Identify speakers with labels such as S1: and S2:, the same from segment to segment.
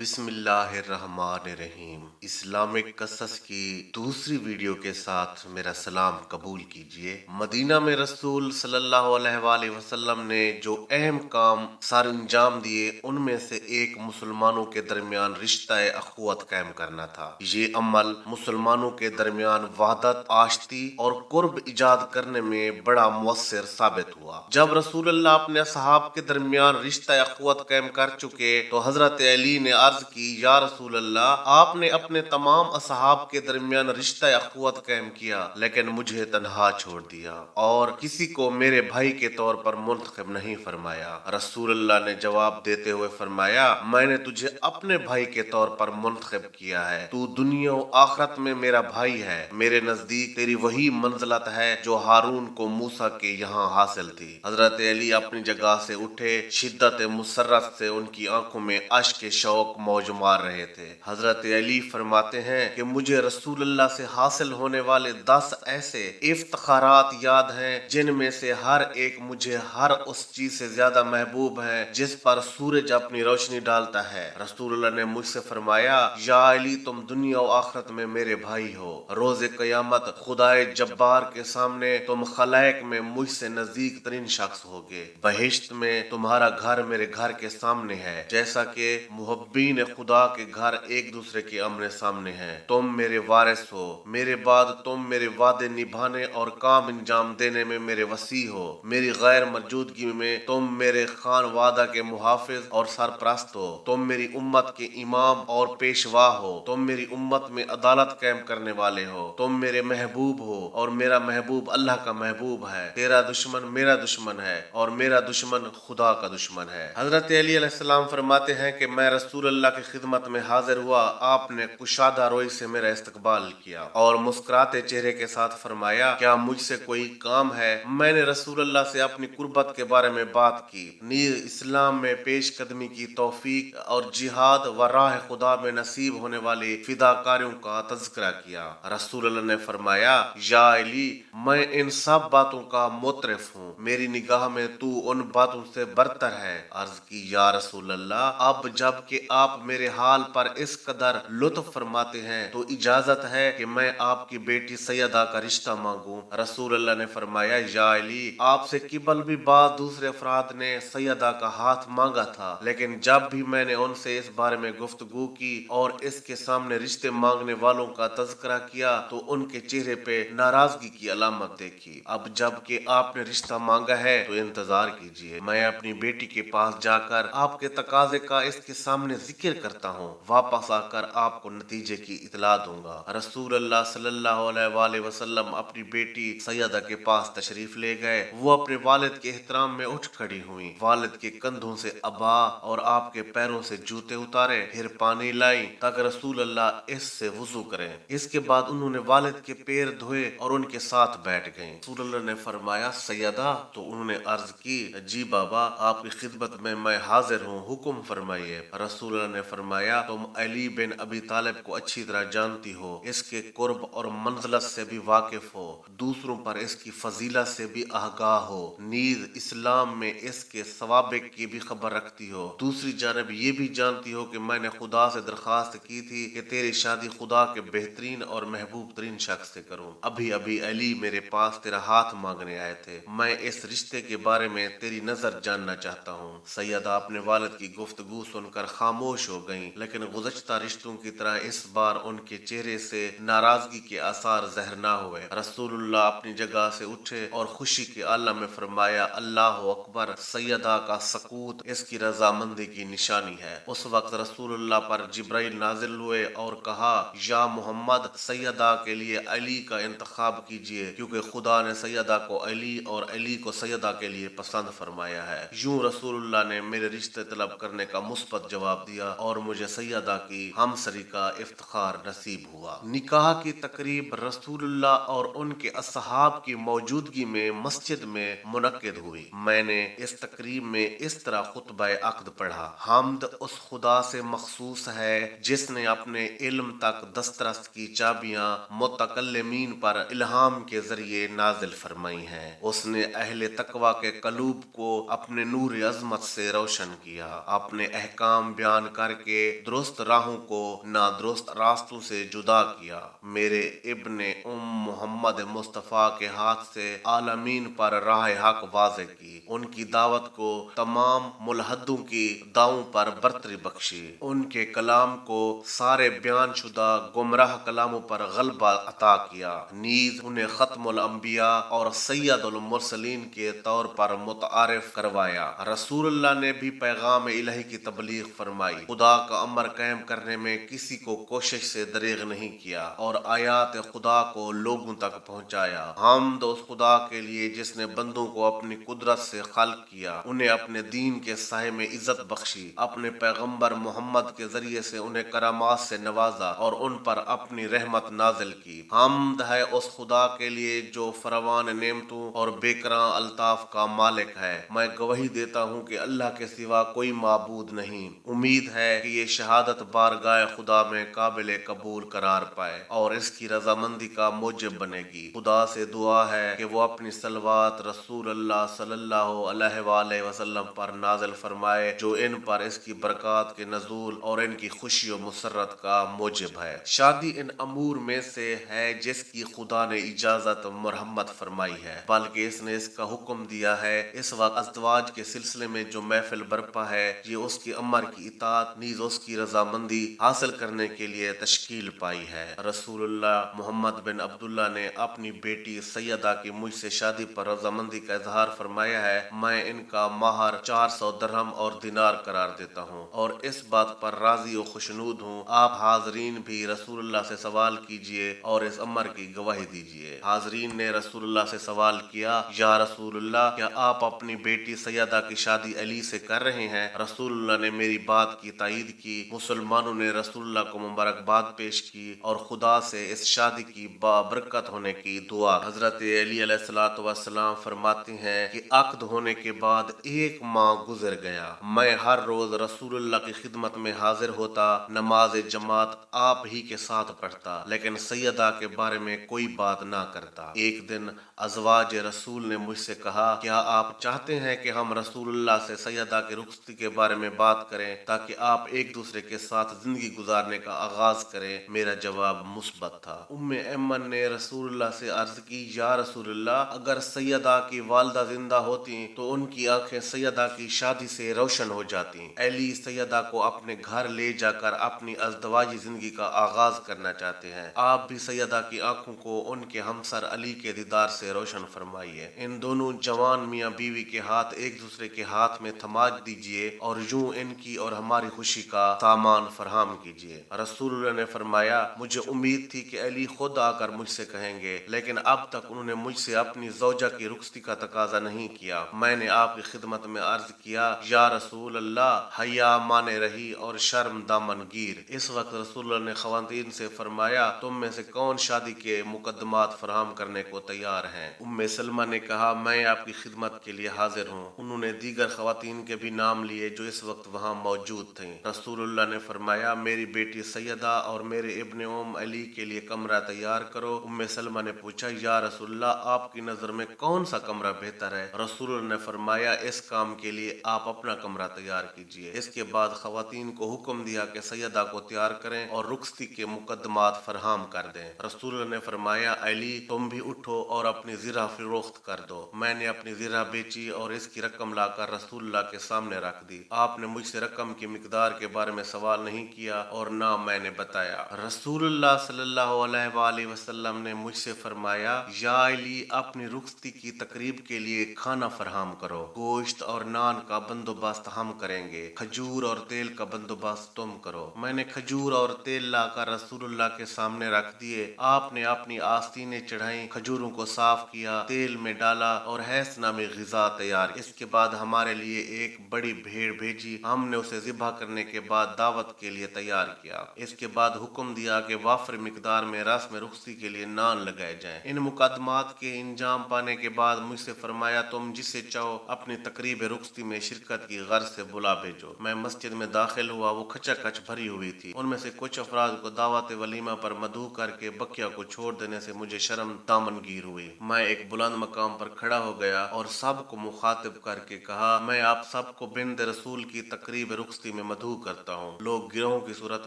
S1: बिस्मिल्लाहिर्रहमानिर्रहीम। इस्लामिक कसस की दूसरी वीडियो के साथ मेरा सलाम कबूल कीजिए। मदीना में रसूल सल्लल्लाहु अलैहि वसल्लम ने जो अहम काम सर अंजाम दिए, उनमें से एक मुसलमानों के दरमियान रिश्ता अखुवत कायम करना था। ये अमल मुसलमानों के दरमियान वहदत, आश्ती और कुर्ब इजाद करने में बड़ा मुअस्सिर साबित हुआ। जब रसूलुल्लाह अपने असहाब के दरमियान रिश्ता अखुवत कायम कर चुके तो हजरत अली ने अर्ज की, या रसूल अल्लाह, आपने अपने तमाम असहाब के दरमियान रिश्ता अखुवत कायम किया, लेकिन मुझे तन्हा छोड़ दिया और किसी को मेरे भाई के तौर पर मुंतखब नहीं फरमाया। रसूलुल्लाह ने जवाब देते हुए फरमाया, मैंने तुझे अपने भाई के तौर पर मुंतखब किया है। तू दुनिया और आखिरत में मेरा भाई है। मेरे नजदीक तेरी वही मंजिलत है जो हारून को मूसा के यहाँ हासिल थी। हजरत अली अपनी जगह से उठे। शिद्दत मुसर्रत से उनकी आंखों में अश्क शौक मौज मार रहे थे। हजरत अली फरमाते हैं कि मुझे रसूलुल्लाह से हासिल होने वाले 10 ऐसे इफ्तिखारात याद हैं जिनमें से हर एक मुझे हर उस चीज से ज्यादा महबूब है जिस पर सूरज अपनी रोशनी डालता है। रसूलुल्लाह ने मुझसे फरमाया, या अली, तुम दुनिया और आखिरत में मेरे भाई हो। रोज़े क़यामत खुदाए जब्बार के सामने तुम खलाइक में मुझसे नजदीक तरीन शख्स होगे। बहिश्त में तुम्हारा घर मेरे घर के सामने है, जैसा कि मुहब्बीन खुदा के घर एक दूसरे के आमने सामने हैं। तुम मेरे वारिस हो। मेरे बाद तुम मेरे वादे निभाने और काम अंजाम देने में मेरे वसी हो। मेरी गैर मौजूदगी में तुम मेरे खान वादा के मुहाफिज और सरप्रस्त हो। तुम मेरी उम्मत के इमाम और पेशवा हो। तुम मेरी उम्मत में अदालत कायम करने वाले हो। तुम मेरे महबूब हो और मेरा महबूब अल्लाह का महबूब है। तेरा दुश्मन मेरा दुश्मन है और मेरा दुश्मन खुदा का दुश्मन है। हजरत अली अलैहिस्सलाम फरमाते हैं कि मैं रसूलुल्लाह की खिदमत में हाजिर हुआ। आपने कुशादा रोई से मेरा इस्तकबाल किया और मुस्कुराते चेहरे के साथ फरमाया, क्या मुझसे कोई काम है? मैंने रसूलुल्लाह से अपनी कुर्बत के बारे में बात की, नीज़ इस्लाम में पेश कदमी की तौफीक और जिहाद व राह खुदा में नसीब होने वाली फिदाकारियों का तज़किरा किया। रसूलुल्लाह ने फरमाया, या अली, मैं इन सब बातों का मुतरिफ हूँ। मेरी निगाह में तू उन बातों से बरतर है। अर्ज की, या रसूलल्लाह, अब जब कि आप मेरे हाल पर इस कदर लुत्फ फरमाते हैं तो इजाजत है कि मैं आपकी बेटी सैयदा का रिश्ता मांगूं। रसूलुल्लाह ने फरमाया, या अली, आपसे किबल भी बाद दूसरे अफराद ने सैयदा का हाथ मांगा था, लेकिन जब भी मैंने उनसे इस बारे में गुफ्तगू की और इसके सामने रिश्ते मांगने वालों का तज़किरा किया तो उनके चेहरे पे नाराजगी की अलामत देखी। अब जब कि आपने रिश्ता मांगा है तो इंतजार कीजिए। मैं अपनी बेटी के पास जाकर आपके तकाजे का इसके सामने जिक्र करता हूँ। वापस आकर आपको नतीजे की इतला दूंगा। रसूलुल्लाह सल्लल्लाहु अलैहि वसल्लम अपनी बेटी सैयदा के पास तशरीफ ले गए। वो अपने वालिद के एहतराम में उठ खड़ी हुई। वालिद के कंधों से अबा और आपके पैरों से जूते उतारे, फिर पानी लाई ताकि रसूलुल्लाह इससे वुजू करें। इसके बाद उन्होंने वालिद के पैर धोए और उनके साथ बैठ गए। रसूलुल्लाह ने फरमाया, सैयदा? तो उन्होंने अर्ज की, जी बाबा, आपकी खिदमत में मैं हाजिर हूँ, हुक्म फरमाइए। रसूलुल्लाह ने फरमाया, तुम अली बिन अबी तालिब को अच्छी तरह जानती हो, इसके कुर्ब और मंजिलत से भी वाकिफ हो, दूसरों पर इसकी फजीलत से भी आगाह हो, नीज इस्लाम में इसके सवाबिक की भी खबर रखती हो। दूसरी जानब ये भी जानती हो कि मैंने खुदा से दरखास्त की थी कि तेरी शादी खुदा के बेहतरीन और महबूब तरीन शख्स से करूं। अभी अभी अली मेरे पास तेरा हाथ मांगने आए थे। मैं इस रिश्ते के बारे में तेरी नजर जानना चाहता हूँ। सैयदा अपने वालिद की गुफ्तगू सुनकर खामोश हो गईं, लेकिन गुज़श्ता रिश्तों की तरह इस बार उनके चेहरे से नाराजगी के आसार ज़हर ना हुए। रसूलुल्लाह अपनी जगह से उठे और खुशी के आलम में फरमाया, अल्लाह अकबर, सैयदा का सकूत इसकी रजामंदी की निशानी है। उस वक्त रसूलुल्लाह पर जिब्राइल नाजिल हुए और कहा, या मोहम्मद, सैयदा के लिए अली का इंतखाब कीजिए, क्योंकि खुदा ने सैयदा को अली और अली को सैयदा के लिए पसंद फरमाया है। यूं रसूलुल्लाह ने मेरे रिश्ते तलब करने का मुस्बत जवाब दिया और मुझे सैयदा की हमसरी का इफ्तिखार नसीब हुआ। निकाह की तकरीब रसूलुल्लाह और उनके असहाब की मौजूदगी में मस्जिद में मुनक्किद हुई। मैंने इस तकरीब में इस तरह खुतबा अक़द पढ़ा, हम्द उस खुदा से मखसूस है जिसने अपने इल्म तक दस्तरस की चाबियां मुतकल्लिमीन पर इल्हाम के जरिए नाजिल फरमाई हैं। उसने अहले तकवा के कलूब को अपने नूर अज़मत से रोशन किया, अपने अहकाम बयान करके दुरुस्त राहों को नादुरुस्त रास्तों से जुदा किया। मेरे इब्ने मोहम्मद मुस्तफ़ा के हाथ से आलमीन पर राह हक वाज़े की। उनकी दावत को तमाम मुलहदों की दावों पर बरतरी बख्शी। उनके कलाम को सारे बयान शुदा गुमराह कलामों पर गलबा अता किया। नीज उन्हें खत्मुल अंबिया और सैयदुल मुरसलीन के तौर पर मुतारिफ करवाया। रसूलुल्लाह ने भी पैगाम इलाही की तबलीग फरमाई। खुदा का अमर कायम करने में किसी को कोशिश से दरेग नहीं किया और आयात खुदा को लोगों तक पहुंचाया। हमद उस खुदा के लिए जिसने बंदों को अपनी कुदरत से खल्क किया, उन्हें अपने दीन के साये में इज्जत बख्शी, अपने पैगंबर मोहम्मद के जरिए से उन्हें करामात से नवाजा और उन पर अपनी रहमत नाजिल की। हमद है उस खुदा के लिए जो फरावान नेमतों और बेकरां अल्ताफ का मालिक है। मैं गवाही देता हूँ कि अल्लाह के सिवा कोई माबूद नहीं। उम्मीद है कि ये शहादत बारगाह खुदा में काबिल कबूल करार पाए और इसकी रजामंदी का मूजिब बनेगी। खुदा से दुआ है कि वो अपनी सलवात रसूल अल्लाह सल्लल्लाहु अलैहि वसल्लम पर नाजिल फरमाए, जो इन पर इसकी बरकत के नजूल और इनकी खुशी और मुसर्रत का मूजिब है। शादी इन अमूर में से है जिसकी खुदा ने इजाजत मुरहम्मत फरमाई है, बल्कि इसने इसका हुक्म दिया है। इस वक्त अज़वाज के सिलसिले में जो महफिल बरपा है, ये उसकी अमर की इताअत नीज उसकी रजामंदी हासिल करने के लिए तश्कील पाई है। रसूलुल्लाह मोहम्मद बिन अब्दुल्ला ने अपनी बेटी सैयदा की मुझसे शादी पर रजामंदी का इजहार फरमाया है। मैं इनका माहर 400 दरहम और दिनार करार देता हूँ और इस बात पर राजी और खुशनूद हूँ। आप हाजरीन भी रसूलुल्लाह से सवाल कीजिए और इस अमर की गवाही दीजिए। हाजरीन ने रसूलुल्लाह से सवाल किया, या रसूलुल्लाह, क्या आप अपनी बेटी सैयदा की शादी अली से कर रहे हैं? रसूलुल्लाह ने मेरी बात की तायीद की। मुसलमानों ने रसूलुल्लाह को मुबारकबाद पेश की और खुदा से इस शादी की बाबरकत होने की दुआ। हजरत अली अलैहिस्सलाम फरमाते हैं कि अक्द होने के बाद 1 माह गुजर गया। मैं हर रोज रसूलुल्लाह की खिदमत में हाजिर होता, नमाज जमात आप ही के साथ पढ़ता, लेकिन सैयदा के बारे में कोई बात ना करता। एक दिन अज़वाज रसूल ने मुझसे कहा, क्या आप चाहते हैं कि हम रसूलुल्लाह से सैयदा की रुखसती के बारे में बात करें ताकि आप एक दूसरे के साथ जिंदगी गुजारने का आगाज करें? मेरा जवाब मुस्बत था। उम्मे ऐमन ने रसूलुल्लाह से अर्ज की, या रसूलुल्लाह, अगर सैयदा की वालिदा जिंदा होती तो उनकी आंखें सैयदा की शादी से रोशन हो जाती। अली सैयदा को अपने घर ले जाकर अपनी अज़दवाजी जिंदगी का आगाज करना चाहते हैं। आप भी सैयदा की आंखों को उनके हमसर अली के दीदार से रोशन फरमाइए। इन दोनों जवान मियाँ बीवी के हाथ एक दूसरे के हाथ में थमा दीजिए और यूं इनकी और हमारी खुशी का सामान फराहम कीजिए। रसूलुल्लाह ने फरमाया, मुझे उम्मीद थी कि अली खुद आकर मुझसे कहेंगे, लेकिन अब तक उन्होंने मुझसे अपनी ज़ौजा की रुखसती का तकाजा नहीं किया। मैंने आपकी खिदमत में अर्ज किया, या रसूल अल्लाह, हया माने रही और शर्म दामन गिर। इस वक्त रसूलुल्लाह ने खवातीन से फरमाया, तुम में से कौन शादी के मुकदमात फराहम करने को तैयार हैं? उम्मे सलमा ने कहा, मैं आपकी खिदमत के लिए हाजिर हूँ। उन्होंने दीगर खवातीन के भी नाम लिए जो इस वक्त वहाँ मौजूद थे। रसूलुल्लाह ने फरमाया, मेरी बेटी सैयदा और मेरे इब्ने अली के लिए कमरा तैयार करो। उम्मे सलमा ने पूछा, या रसूलुल्लाह, आपकी नजर में कौन सा कमरा बेहतर है? रसूलुल्लाह ने फरमाया, इस काम के लिए आप अपना कमरा तैयार कीजिए। इसके बाद खवातीन को हुक्म दिया कि सैयदा को तैयार करें और रुखसती के मुकदमात फराहम कर दें। रसूलुल्लाह ने फरमाया, अली, तुम भी उठो और अपनी ज़िरा फरोख्त कर दो। मैंने अपनी ज़िरा बेची और इसकी रकम लाकर रसूलुल्लाह के सामने रख दी। आपने मुझसे रकम की मिकदार के बारे में सवाल नहीं किया और ना मैंने बताया। रसूलुल्लाह सल्लल्लाहु अलैहि वसल्लम ने मुझसे फरमाया, या अली, अपनी रुखसती की तकरीब के लिए खाना फराहम करो। गोश्त और नान का बंदोबस्त हम करेंगे, खजूर और तेल का बंदोबस्त तुम करो। मैंने खजूर और तेल लाकर रसूलुल्लाह के सामने रख दिए। आपने अपनी आस्तीनें चढ़ाई, खजूरों को साफ किया, तेल में डाला और हैस नामी ग़िज़ा तैयार। इसके बाद हमारे लिए एक बड़ी भेड़ भेजी। हमने उसे ज़िबा करने के बाद दावत के लिए तैयार किया। इसके बाद हुक्म दिया कि वाफर मिकदार में रस्म रुखसती के लिए नान लगाए जाएं। इन मुकदमात के इंजाम पाने के बाद मुझसे फरमाया, तुम जिसे चाहो अपनी तकरीब रुखसती में शिरकत की गर्ज से बुला भेजो। मैं मस्जिद में दाखिल हुआ। वो खचाखच भरी हुई थी। उनमें से कुछ अफराद को दावत वलीमा पर मदऊ करके बकिया को छोड़ देने से मुझे शर्म दामनगीर हुई। मैं एक बुलंद मकाम पर खड़ा हो गया और सबको मुखातिब करके कहा, मैं आप सबको बिन्द रसूल की तकरीब रुखसती में मधु करता हूँ। लोग गिरोह की सूरत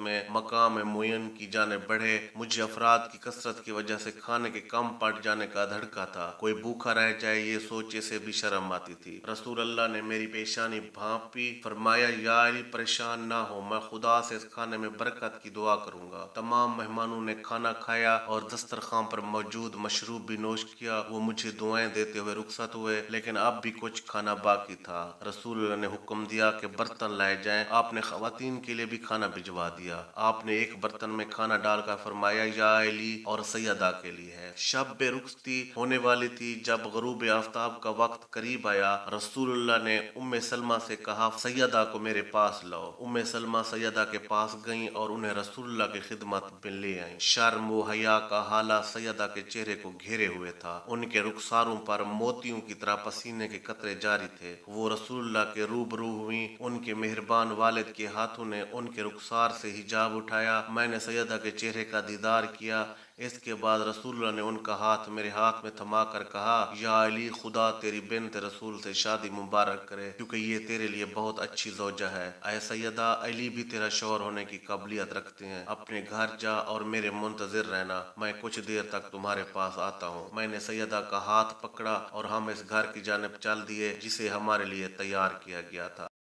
S1: में मकाम मुयन की जानिब बढ़े। मुझे अफराद की कसरत की वजह से खाने के कम पड़ जाने का धड़का था। कोई भूखा रह जाए ये सोचे से भी शर्म आती थी। रसूल अल्लाह ने मेरी पेशानी भांपी, फरमाया या अली परेशान ना हो, मैं खुदा से इस खाने में बरकत की दुआ करूंगा। तमाम मेहमानों ने खाना खाया और दस्तरखान पर मौजूद मशरूब भी नोश किया। वो मुझे दुआएं देते हुए रुखसत हुए, लेकिन अब भी कुछ खाना बाकी था। रसूल ने हुक्म दिया कि बर्तन लाए जाएं। आपने खवातीन के लिए भी खाना भिजवा दिया। आपने एक बर्तन में खाना डालकर फरमाया या अली और सैयदा के लिए है। शब रुखसती होने वाली थी। जब गरूब आफ्ताब का वक्त करीब आया, रसूलुल्लाह ने उम्मे सलमा से कहा सैयदा को मेरे पास लाओ। उम्मे सलमा सैयदा के पास गईं और उन्हें रसूलुल्लाह की खिदमत में ले आईं। शर्म व हया का हाला सैयदा के चेहरे को घेरे हुए था। उनके रुखसारों पर मोतियों की तरह पसीने के कतरे जारी थे। वो रसूलुल्लाह के रूबरू हुई। उनके मेहरबान वालिद के हाथों ने उनके रुखसार से हिजाब उठाया। मैंने सैयदा के चेहरे का दीदार किया। इसके बाद रसूलुल्लाह ने उनका हाथ मेरे हाथ में थमा कर कहा या अली, खुदा तेरी बिन्त रसूल से शादी मुबारक करे, क्योंकि ये तेरे लिए बहुत अच्छी ज़ौजा है। ऐ सैयदा, अली भी तेरा शौहर होने की काबिलियत रखते हैं। अपने घर जा और मेरे मुंतजिर रहना, मैं कुछ देर तक तुम्हारे पास आता हूँ। मैंने सैयदा का हाथ पकड़ा और हम इस घर की जानिब चल दिए जिसे हमारे लिए तैयार किया गया था।